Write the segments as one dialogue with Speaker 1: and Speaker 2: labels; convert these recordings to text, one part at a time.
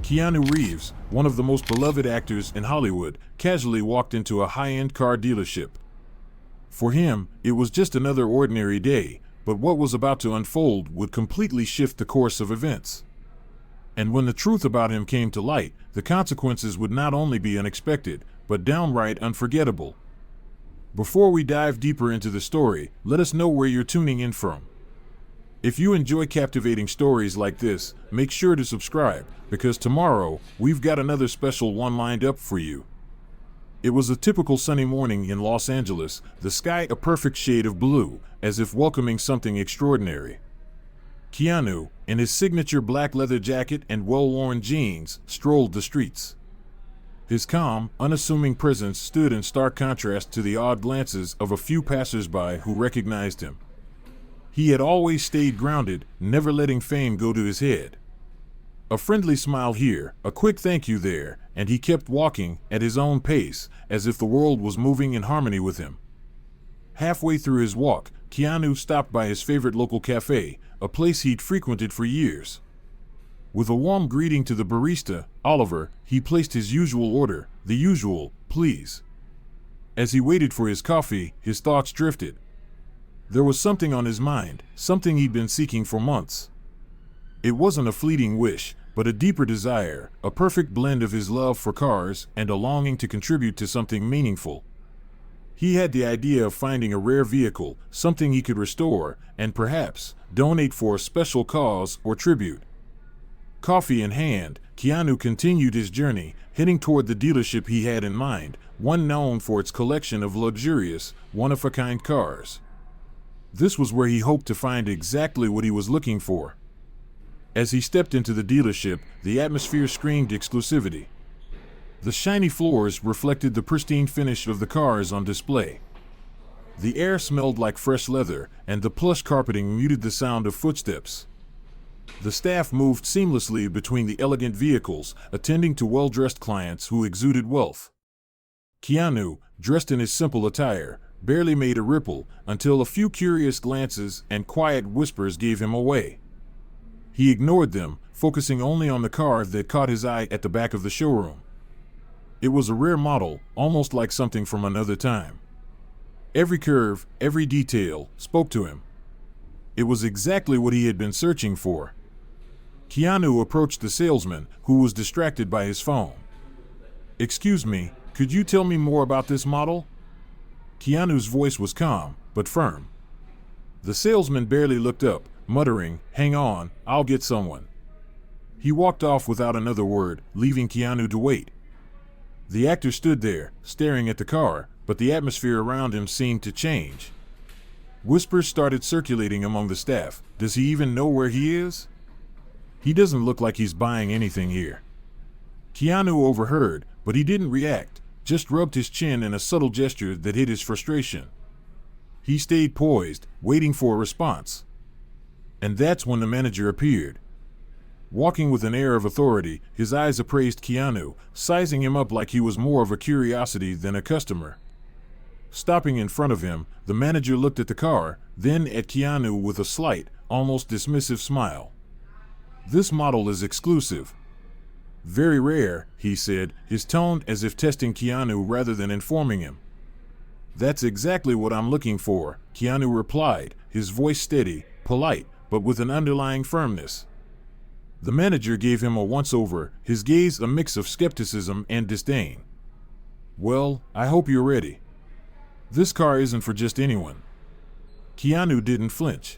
Speaker 1: Keanu Reeves, one of the most beloved actors in Hollywood, casually walked into a high-end car dealership. For him, it was just another ordinary day, but what was about to unfold would completely shift the course of events. And when the truth about him came to light, the consequences would not only be unexpected, but downright unforgettable. Before we dive deeper into the story, let us know where you're tuning in from. If you enjoy captivating stories like this, make sure to subscribe, because tomorrow, we've got another special one lined up for you. It was a typical sunny morning in Los Angeles, the sky a perfect shade of blue, as if welcoming something extraordinary. Keanu, in his signature black leather jacket and well-worn jeans, strolled the streets. His calm, unassuming presence stood in stark contrast to the odd glances of a few passers-by who recognized him. He had always stayed grounded, never letting fame go to his head. A friendly smile here, a quick thank you there, and he kept walking at his own pace, as if the world was moving in harmony with him. Halfway through his walk, Keanu stopped by his favorite local cafe, a place he'd frequented for years. With a warm greeting to the barista, Oliver, he placed his usual order, the usual, please. As he waited for his coffee, his thoughts drifted. There was something on his mind, something he'd been seeking for months. It wasn't a fleeting wish, but a deeper desire, a perfect blend of his love for cars and a longing to contribute to something meaningful. He had the idea of finding a rare vehicle, something he could restore, and perhaps donate for a special cause or tribute. Coffee in hand, Keanu continued his journey, heading toward the dealership he had in mind, one known for its collection of luxurious, one-of-a-kind cars. This was where he hoped to find exactly what he was looking for. As he stepped into the dealership, the atmosphere screamed exclusivity. The shiny floors reflected the pristine finish of the cars on display. The air smelled like fresh leather, and the plush carpeting muted the sound of footsteps. The staff moved seamlessly between the elegant vehicles, attending to well-dressed clients who exuded wealth. Keanu, dressed in his simple attire, barely made a ripple until a few curious glances and quiet whispers gave him away. He ignored them, focusing only on the car that caught his eye at the back of the showroom. It was a rare model, almost like something from another time. Every curve, every detail, spoke to him. It was exactly what he had been searching for. Keanu approached the salesman, who was distracted by his phone. "Excuse me, could you tell me more about this model?" Keanu's voice was calm, but firm. The salesman barely looked up, muttering, "Hang on, I'll get someone." He walked off without another word, leaving Keanu to wait. The actor stood there, staring at the car, but the atmosphere around him seemed to change. Whispers started circulating among the staff. Does he even know where he is? He doesn't look like he's buying anything here. Keanu overheard, but he didn't react, just rubbed his chin in a subtle gesture that hid his frustration. He stayed poised, waiting for a response. And that's when the manager appeared. Walking with an air of authority, his eyes appraised Keanu, sizing him up like he was more of a curiosity than a customer. Stopping in front of him, the manager looked at the car, then at Keanu with a slight, almost dismissive smile. "This model is exclusive." "Very rare," he said, his tone as if testing Keanu rather than informing him. "That's exactly what I'm looking for," Keanu replied, his voice steady, polite, but with an underlying firmness. The manager gave him a once-over, his gaze a mix of skepticism and disdain. "Well, I hope you're ready. This car isn't for just anyone." Keanu didn't flinch.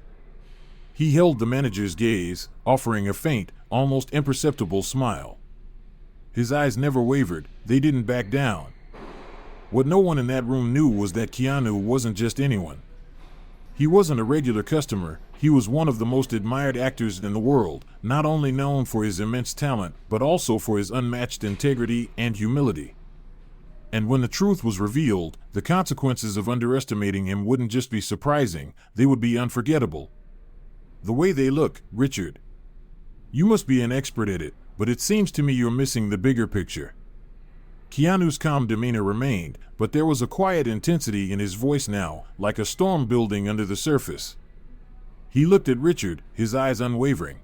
Speaker 1: He held the manager's gaze, offering a faint, almost imperceptible smile. His eyes never wavered, they didn't back down. What no one in that room knew was that Keanu wasn't just anyone. He wasn't a regular customer, he was one of the most admired actors in the world, not only known for his immense talent, but also for his unmatched integrity and humility. And when the truth was revealed, the consequences of underestimating him wouldn't just be surprising, they would be unforgettable. "The way they look, Richard. You must be an expert at it, but it seems to me you're missing the bigger picture." Keanu's calm demeanor remained, but there was a quiet intensity in his voice now, like a storm building under the surface. He looked at Richard, his eyes unwavering.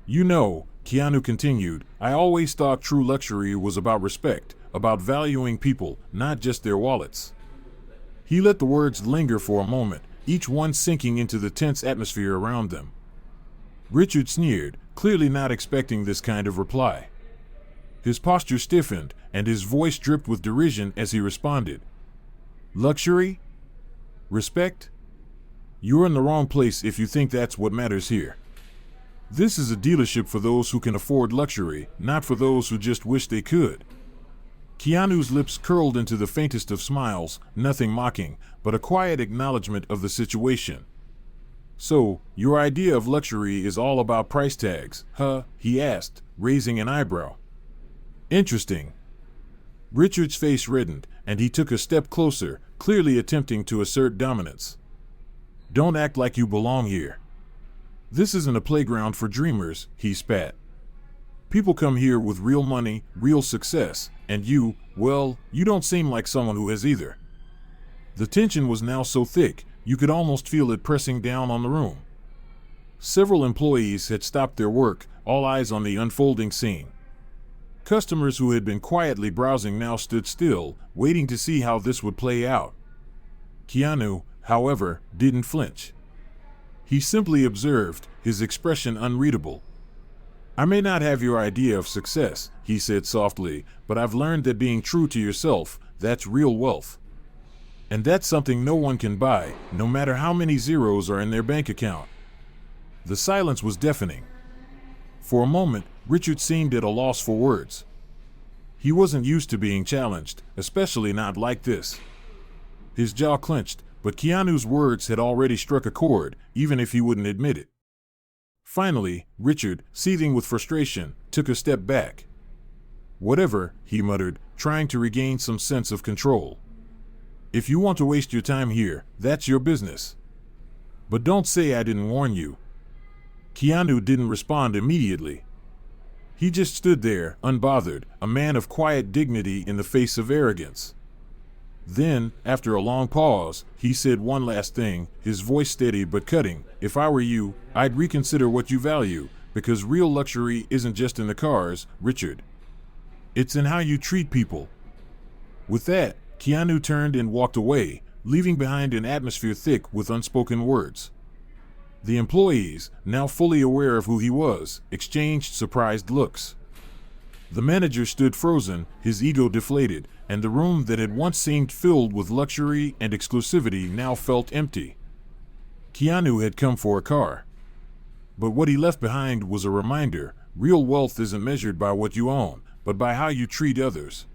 Speaker 1: "You know, Keanu continued, I always thought true luxury was about respect, about valuing people, not just their wallets. He let the words linger for a moment, each one sinking into the tense atmosphere around them. Richard sneered, clearly not expecting this kind of reply. His posture stiffened, and his voice dripped with derision as he responded. Luxury? Respect? You're in the wrong place if you think that's what matters here. This is a dealership for those who can afford luxury, not for those who just wish they could. Keanu's lips curled into the faintest of smiles, nothing mocking, but a quiet acknowledgement of the situation. So, your idea of luxury is all about price tags, huh? He asked, raising an eyebrow. Interesting. Richard's face reddened, and he took a step closer, clearly attempting to assert dominance. Don't act like you belong here. This isn't a playground for dreamers, he spat. People come here with real money, real success, and you, well, you don't seem like someone who has either. The tension was now so thick, you could almost feel it pressing down on the room. Several employees had stopped their work, all eyes on the unfolding scene. Customers who had been quietly browsing now stood still, waiting to see how this would play out. Keanu, however, didn't flinch. He simply observed, his expression unreadable. I may not have your idea of success, he said softly, but I've learned that being true to yourself, that's real wealth. And that's something no one can buy, no matter how many zeros are in their bank account. The silence was deafening. For a moment, Richard seemed at a loss for words. He wasn't used to being challenged, especially not like this. His jaw clenched, but Keanu's words had already struck a chord, even if he wouldn't admit it. Finally, Richard, seething with frustration, took a step back. Whatever, he muttered, trying to regain some sense of control. If you want to waste your time here, that's your business. But don't say I didn't warn you. Keanu didn't respond immediately. He just stood there, unbothered, a man of quiet dignity in the face of arrogance. Then, after a long pause, he said one last thing, his voice steady but cutting. If I were you, I'd reconsider what you value, because real luxury isn't just in the cars, Richard. It's in how you treat people. With that, Keanu turned and walked away, leaving behind an atmosphere thick with unspoken words. The employees, now fully aware of who he was, exchanged surprised looks. The manager stood frozen, his ego deflated, and the room that had once seemed filled with luxury and exclusivity now felt empty. Keanu had come for a car. But what he left behind was a reminder, real wealth isn't measured by what you own, but by how you treat others.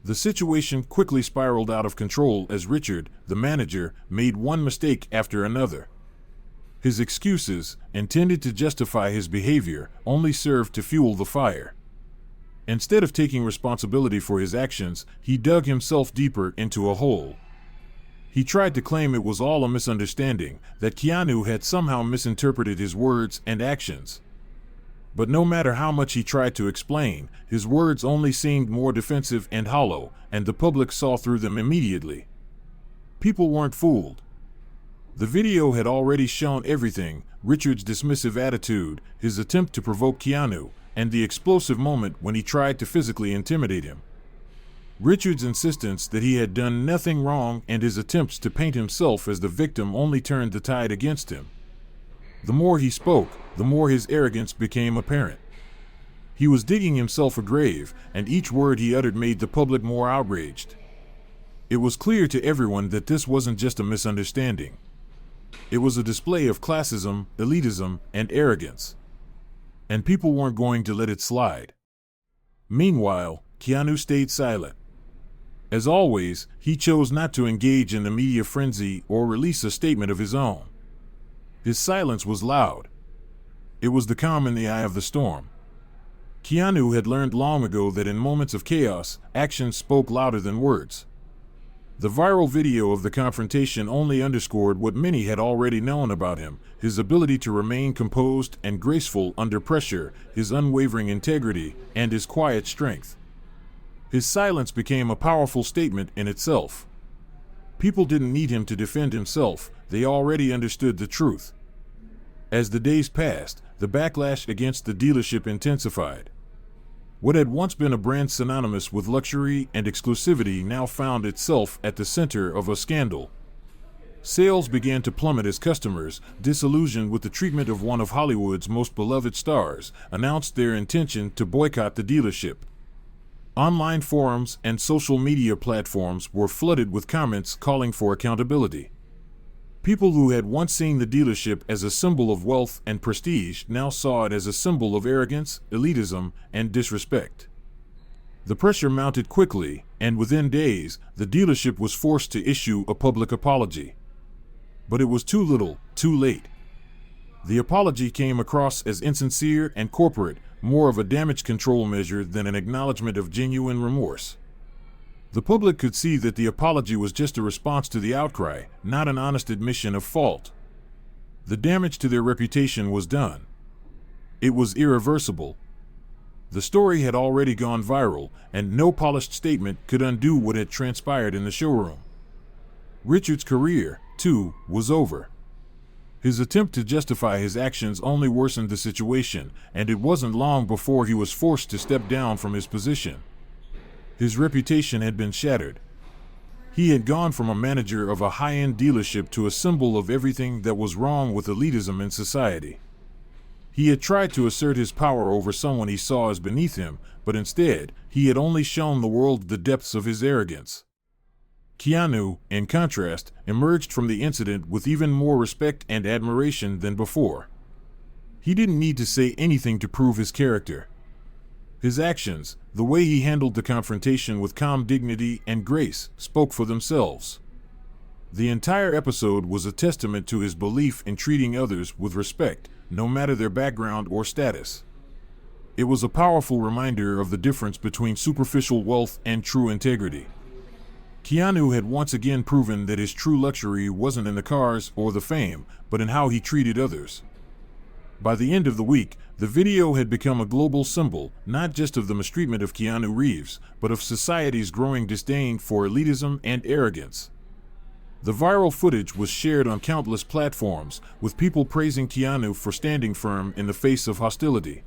Speaker 1: The situation quickly spiraled out of control as Richard, the manager, made one mistake after another. His excuses, intended to justify his behavior, only served to fuel the fire. Instead of taking responsibility for his actions, he dug himself deeper into a hole. He tried to claim it was all a misunderstanding, that Keanu had somehow misinterpreted his words and actions. But no matter how much he tried to explain, his words only seemed more defensive and hollow, and the public saw through them immediately. People weren't fooled. The video had already shown everything, Richard's dismissive attitude, his attempt to provoke Keanu, and the explosive moment when he tried to physically intimidate him. Richard's insistence that he had done nothing wrong and his attempts to paint himself as the victim only turned the tide against him. The more he spoke, the more his arrogance became apparent. He was digging himself a grave, and each word he uttered made the public more outraged. It was clear to everyone that this wasn't just a misunderstanding. It was a display of classism, elitism, and arrogance. And people weren't going to let it slide. Meanwhile, Keanu stayed silent. As always, he chose not to engage in the media frenzy or release a statement of his own. His silence was loud. It was the calm in the eye of the storm. Keanu had learned long ago that in moments of chaos, actions spoke louder than words. The viral video of the confrontation only underscored what many had already known about him, his ability to remain composed and graceful under pressure, his unwavering integrity, and his quiet strength. His silence became a powerful statement in itself. People didn't need him to defend himself, they already understood the truth. As the days passed, the backlash against the dealership intensified. What had once been a brand synonymous with luxury and exclusivity now found itself at the center of a scandal. Sales began to plummet as customers, disillusioned with the treatment of one of Hollywood's most beloved stars, announced their intention to boycott the dealership. Online forums and social media platforms were flooded with comments calling for accountability. People who had once seen the dealership as a symbol of wealth and prestige now saw it as a symbol of arrogance, elitism, and disrespect. The pressure mounted quickly, and within days, the dealership was forced to issue a public apology. But it was too little, too late. The apology came across as insincere and corporate, more of a damage control measure than an acknowledgement of genuine remorse. The public could see that the apology was just a response to the outcry, not an honest admission of fault. The damage to their reputation was done. It was irreversible. The story had already gone viral, and no polished statement could undo what had transpired in the showroom. Richard's career, too, was over. His attempt to justify his actions only worsened the situation, and it wasn't long before he was forced to step down from his position. His reputation had been shattered. He had gone from a manager of a high-end dealership to a symbol of everything that was wrong with elitism in society. He had tried to assert his power over someone he saw as beneath him, but instead, he had only shown the world the depths of his arrogance. Keanu, in contrast, emerged from the incident with even more respect and admiration than before. He didn't need to say anything to prove his character. His actions, the way he handled the confrontation with calm dignity and grace, spoke for themselves. The entire episode was a testament to his belief in treating others with respect, no matter their background or status. It was a powerful reminder of the difference between superficial wealth and true integrity. Keanu had once again proven that his true luxury wasn't in the cars or the fame, but in how he treated others. By the end of the week, the video had become a global symbol, not just of the mistreatment of Keanu Reeves, but of society's growing disdain for elitism and arrogance. The viral footage was shared on countless platforms, with people praising Keanu for standing firm in the face of hostility.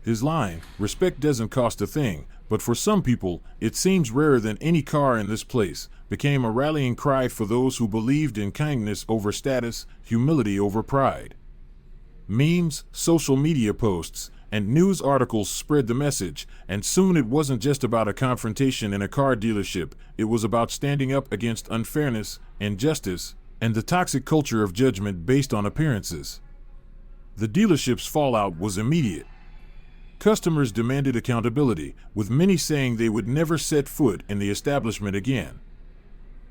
Speaker 1: His line, "Respect doesn't cost a thing, but for some people, it seems rarer than any car in this place," became a rallying cry for those who believed in kindness over status, humility over pride. Memes, social media posts, and news articles spread the message, and soon it wasn't just about a confrontation in a car dealership, it was about standing up against unfairness, injustice, and the toxic culture of judgment based on appearances. The dealership's fallout was immediate. Customers demanded accountability, with many saying they would never set foot in the establishment again.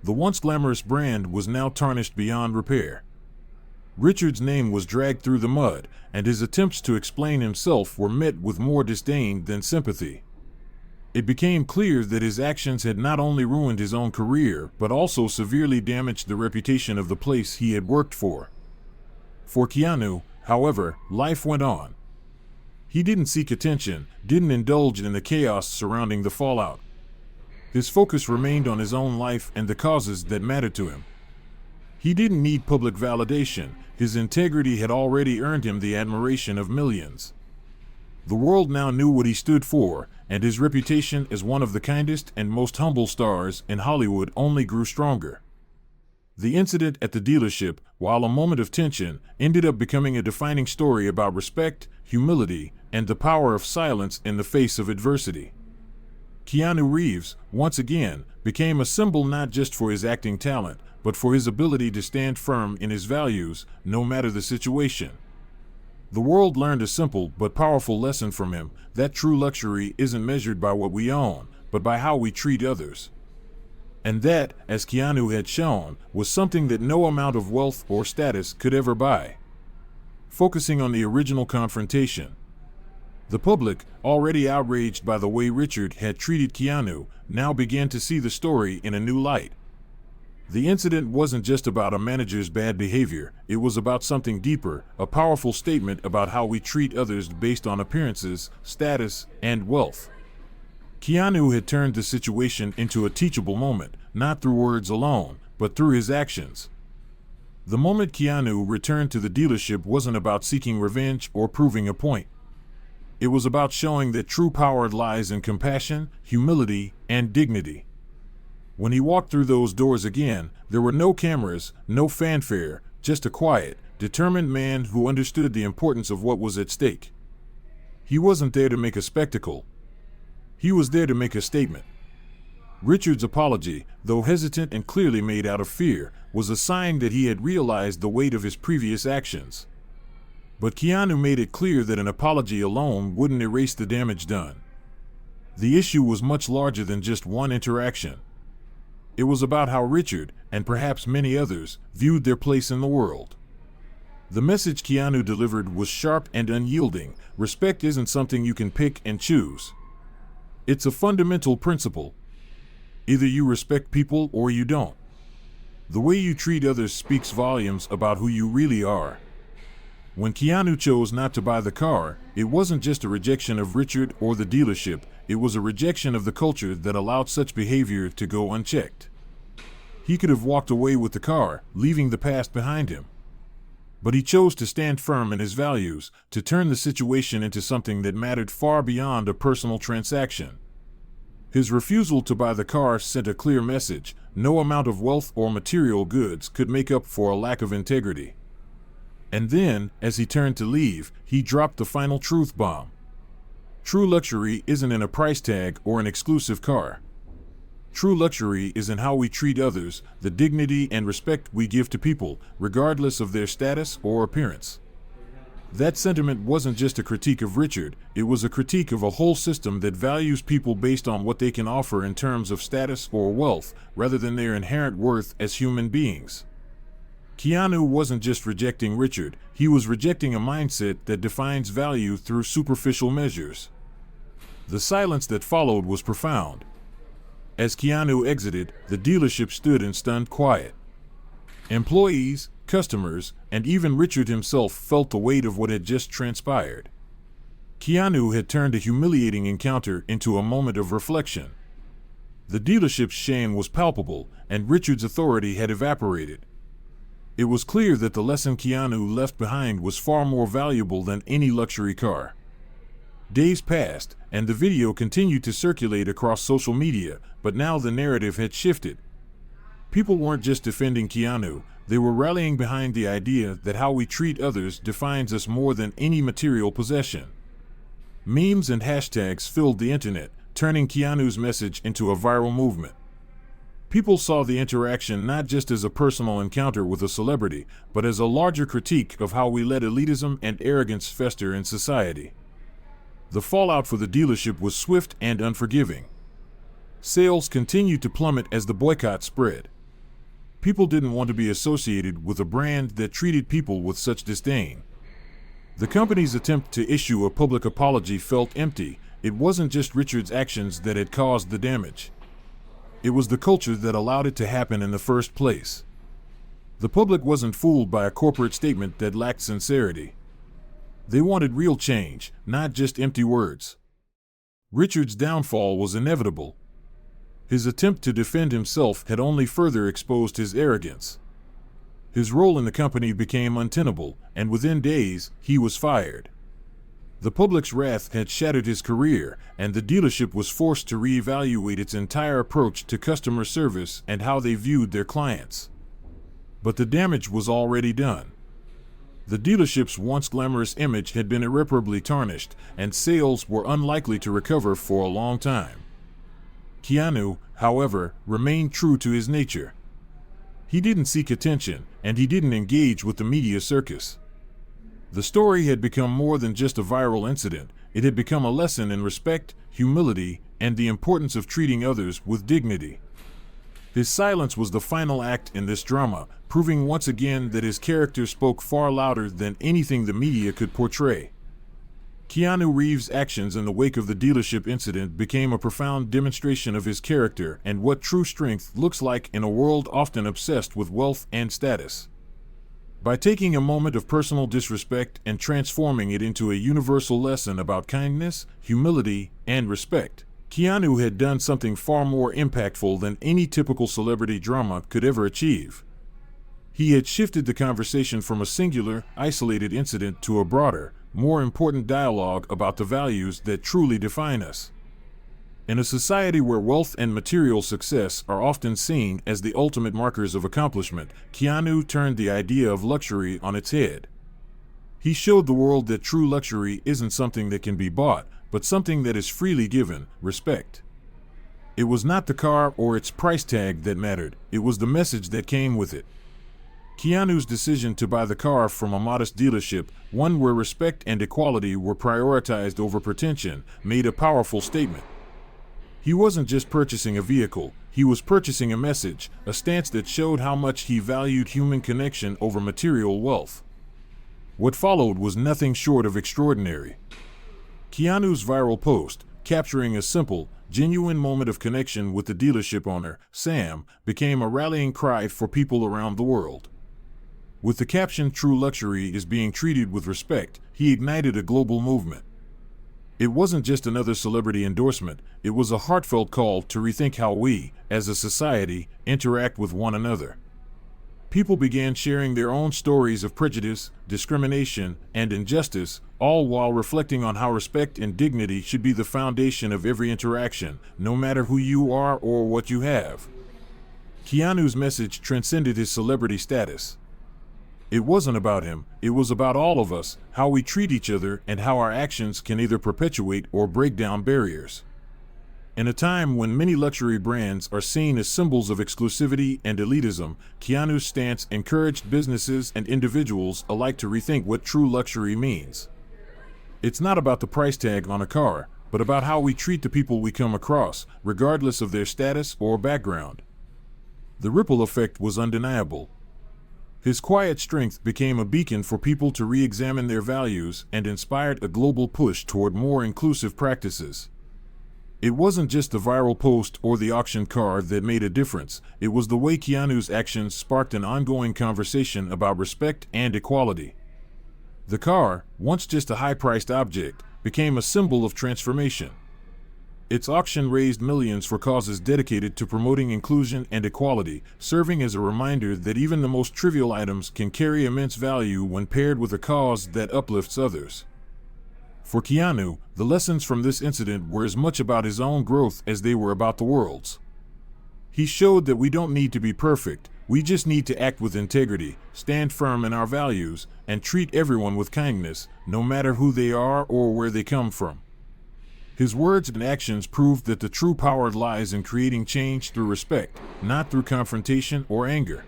Speaker 1: The once glamorous brand was now tarnished beyond repair. Richard's name was dragged through the mud, and his attempts to explain himself were met with more disdain than sympathy. It became clear that his actions had not only ruined his own career, but also severely damaged the reputation of the place he had worked for. For Keanu, however, life went on. He didn't seek attention, didn't indulge in the chaos surrounding the fallout. His focus remained on his own life and the causes that mattered to him. He didn't need public validation. His integrity had already earned him the admiration of millions. The world now knew what he stood for, and his reputation as one of the kindest and most humble stars in Hollywood only grew stronger. The incident at the dealership, while a moment of tension, ended up becoming a defining story about respect, humility, and the power of silence in the face of adversity. Keanu Reeves, once again, became a symbol not just for his acting talent, but for his ability to stand firm in his values, no matter the situation. The world learned a simple but powerful lesson from him, that true luxury isn't measured by what we own, but by how we treat others. And that, as Keanu had shown, was something that no amount of wealth or status could ever buy. Focusing on the original confrontation, the public, already outraged by the way Richard had treated Keanu, now began to see the story in a new light. The incident wasn't just about a manager's bad behavior, it was about something deeper, a powerful statement about how we treat others based on appearances, status, and wealth. Keanu had turned the situation into a teachable moment, not through words alone, but through his actions. The moment Keanu returned to the dealership wasn't about seeking revenge or proving a point. It was about showing that true power lies in compassion, humility, and dignity. When he walked through those doors again, there were no cameras, no fanfare, just a quiet, determined man who understood the importance of what was at stake. He wasn't there to make a spectacle. He was there to make a statement. Richard's apology, though hesitant and clearly made out of fear, was a sign that he had realized the weight of his previous actions. But Keanu made it clear that an apology alone wouldn't erase the damage done. The issue was much larger than just one interaction. It was about how Richard, and perhaps many others, viewed their place in the world. The message Keanu delivered was sharp and unyielding. Respect isn't something you can pick and choose. It's a fundamental principle. Either you respect people or you don't. The way you treat others speaks volumes about who you really are. When Keanu chose not to buy the car, it wasn't just a rejection of Richard or the dealership, it was a rejection of the culture that allowed such behavior to go unchecked. He could have walked away with the car, leaving the past behind him. But he chose to stand firm in his values, to turn the situation into something that mattered far beyond a personal transaction. His refusal to buy the car sent a clear message: no amount of wealth or material goods could make up for a lack of integrity. And then, as he turned to leave, he dropped the final truth bomb. True luxury isn't in a price tag or an exclusive car. True luxury is in how we treat others, the dignity and respect we give to people, regardless of their status or appearance. That sentiment wasn't just a critique of Richard, it was a critique of a whole system that values people based on what they can offer in terms of status or wealth, rather than their inherent worth as human beings. Keanu wasn't just rejecting Richard, he was rejecting a mindset that defines value through superficial measures. The silence that followed was profound. As Keanu exited, the dealership stood in stunned quiet. Employees, customers, and even Richard himself felt the weight of what had just transpired. Keanu had turned a humiliating encounter into a moment of reflection. The dealership's shame was palpable, and Richard's authority had evaporated. It was clear that the lesson Keanu left behind was far more valuable than any luxury car. Days passed, and the video continued to circulate across social media, but now the narrative had shifted. People weren't just defending Keanu, they were rallying behind the idea that how we treat others defines us more than any material possession. Memes and hashtags filled the internet, turning Keanu's message into a viral movement. People saw the interaction not just as a personal encounter with a celebrity, but as a larger critique of how we let elitism and arrogance fester in society. The fallout for the dealership was swift and unforgiving. Sales continued to plummet as the boycott spread. People didn't want to be associated with a brand that treated people with such disdain. The company's attempt to issue a public apology felt empty. It wasn't just Richard's actions that had caused the damage. It was the culture that allowed it to happen in the first place. The public wasn't fooled by a corporate statement that lacked sincerity. They wanted real change, not just empty words. Richard's downfall was inevitable. His attempt to defend himself had only further exposed his arrogance. His role in the company became untenable, and within days, he was fired. The public's wrath had shattered his career, and the dealership was forced to reevaluate its entire approach to customer service and how they viewed their clients. But the damage was already done. The dealership's once glamorous image had been irreparably tarnished, and sales were unlikely to recover for a long time. Keanu, however, remained true to his nature. He didn't seek attention, and he didn't engage with the media circus. The story had become more than just a viral incident. It had become a lesson in respect, humility, and the importance of treating others with dignity. His silence was the final act in this drama, proving once again that his character spoke far louder than anything the media could portray. Keanu Reeves' actions in the wake of the dealership incident became a profound demonstration of his character and what true strength looks like in a world often obsessed with wealth and status. By taking a moment of personal disrespect and transforming it into a universal lesson about kindness, humility, and respect, Keanu had done something far more impactful than any typical celebrity drama could ever achieve. He had shifted the conversation from a singular, isolated incident to a broader, more important dialogue about the values that truly define us. In a society where wealth and material success are often seen as the ultimate markers of accomplishment, Keanu turned the idea of luxury on its head. He showed the world that true luxury isn't something that can be bought, but something that is freely given: respect. It was not the car or its price tag that mattered, it was the message that came with it. Keanu's decision to buy the car from a modest dealership, one where respect and equality were prioritized over pretension, made a powerful statement. He wasn't just purchasing a vehicle, he was purchasing a message, a stance that showed how much he valued human connection over material wealth. What followed was nothing short of extraordinary. Keanu's viral post, capturing a simple, genuine moment of connection with the dealership owner, Sam, became a rallying cry for people around the world. With the caption "True luxury is being treated with respect," he ignited a global movement. It wasn't just another celebrity endorsement, it was a heartfelt call to rethink how we, as a society, interact with one another. People began sharing their own stories of prejudice, discrimination, and injustice, all while reflecting on how respect and dignity should be the foundation of every interaction, no matter who you are or what you have. Keanu's message transcended his celebrity status. It wasn't about him, it was about all of us, how we treat each other, and how our actions can either perpetuate or break down barriers. In a time when many luxury brands are seen as symbols of exclusivity and elitism, Keanu's stance encouraged businesses and individuals alike to rethink what true luxury means. It's not about the price tag on a car, but about how we treat the people we come across, regardless of their status or background. The ripple effect was undeniable. His quiet strength became a beacon for people to re-examine their values and inspired a global push toward more inclusive practices. It wasn't just the viral post or the auction car that made a difference, it was the way Keanu's actions sparked an ongoing conversation about respect and equality. The car, once just a high-priced object, became a symbol of transformation. Its auction raised millions for causes dedicated to promoting inclusion and equality, serving as a reminder that even the most trivial items can carry immense value when paired with a cause that uplifts others. For Keanu, the lessons from this incident were as much about his own growth as they were about the world's. He showed that we don't need to be perfect, we just need to act with integrity, stand firm in our values, and treat everyone with kindness, no matter who they are or where they come from. His words and actions proved that the true power lies in creating change through respect, not through confrontation or anger.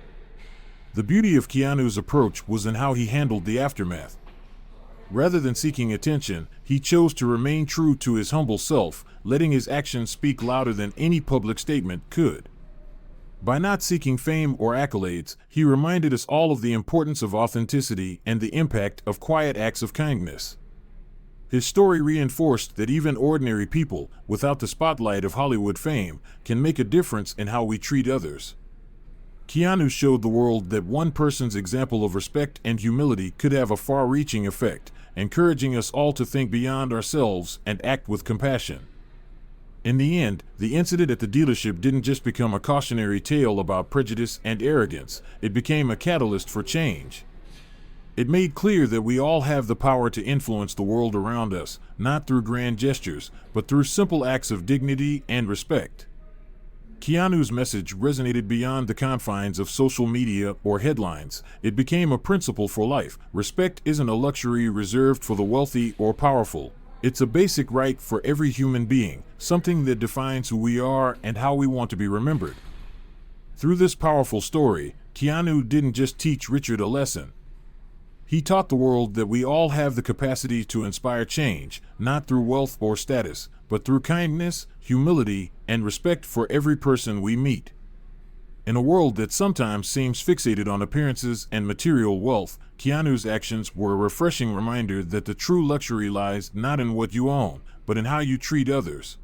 Speaker 1: The beauty of Keanu's approach was in how he handled the aftermath. Rather than seeking attention, he chose to remain true to his humble self, letting his actions speak louder than any public statement could. By not seeking fame or accolades, he reminded us all of the importance of authenticity and the impact of quiet acts of kindness. His story reinforced that even ordinary people, without the spotlight of Hollywood fame, can make a difference in how we treat others. Keanu showed the world that one person's example of respect and humility could have a far-reaching effect, encouraging us all to think beyond ourselves and act with compassion. In the end, the incident at the dealership didn't just become a cautionary tale about prejudice and arrogance, it became a catalyst for change. It made clear that we all have the power to influence the world around us, not through grand gestures, but through simple acts of dignity and respect. Keanu's message resonated beyond the confines of social media or headlines. It became a principle for life. Respect isn't a luxury reserved for the wealthy or powerful. It's a basic right for every human being, something that defines who we are and how we want to be remembered. Through this powerful story, Keanu didn't just teach Richard a lesson. He taught the world that we all have the capacity to inspire change, not through wealth or status, but through kindness, humility, and respect for every person we meet. In a world that sometimes seems fixated on appearances and material wealth, Keanu's actions were a refreshing reminder that the true luxury lies not in what you own, but in how you treat others.